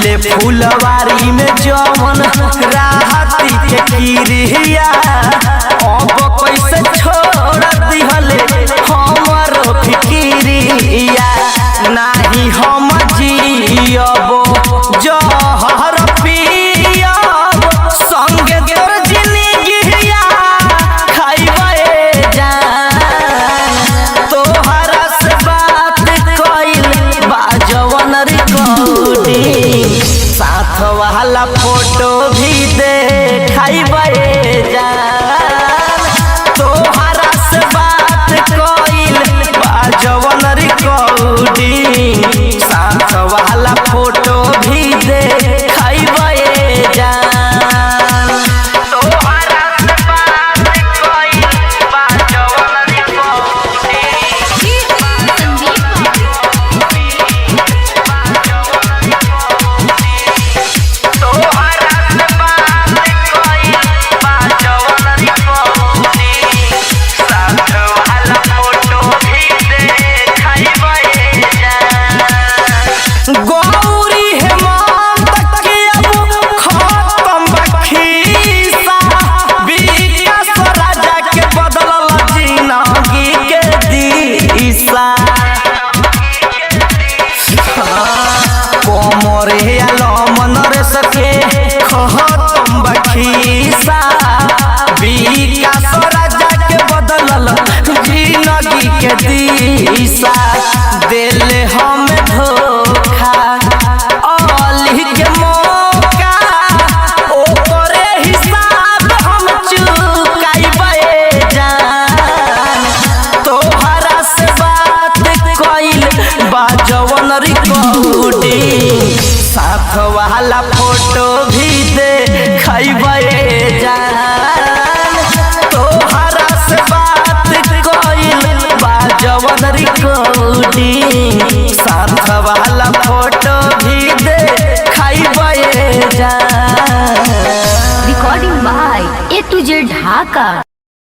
पहिले फुलवारी में जवन राहती के किरिया अब कैसे छोड़ दिहले हमरो फिकिरिया। नाही हम जियब जहर पियब संगे तोर जिंदगिया खाइबे जान। तोहरा से बात कइल बा जवन रिकॉर्डिंग साथ वाला फोटो भी देखाइबे जान। तोहरा से बात कइल बा जवन रिकॉर्डिंग साथ वाला फोटो भी देखाइबे जान। तोहरा से बात कइल बा जवन गौरी हेमंत के अब खत्म बखीसा विकास राजा के बदलल जिंदगी के दिशा। कोमरे आलम नरेश के खत्म बखीसा विकास राजा के बदलल जिंदगी के दिशा। दिल हम धोखा अली के मौका ओकरे हिसाब हम चुकाइबे जान। तोहरा से बात कइल बा जवन रिकॉर्डिंग साथ वाला फोटो भी देखाइबे जान। तोहरा से बात कइल बा जवन रिकॉर्डिंग साथ वाला फोटो भी देखाइबे जान। Recording by A to Z Dhaka.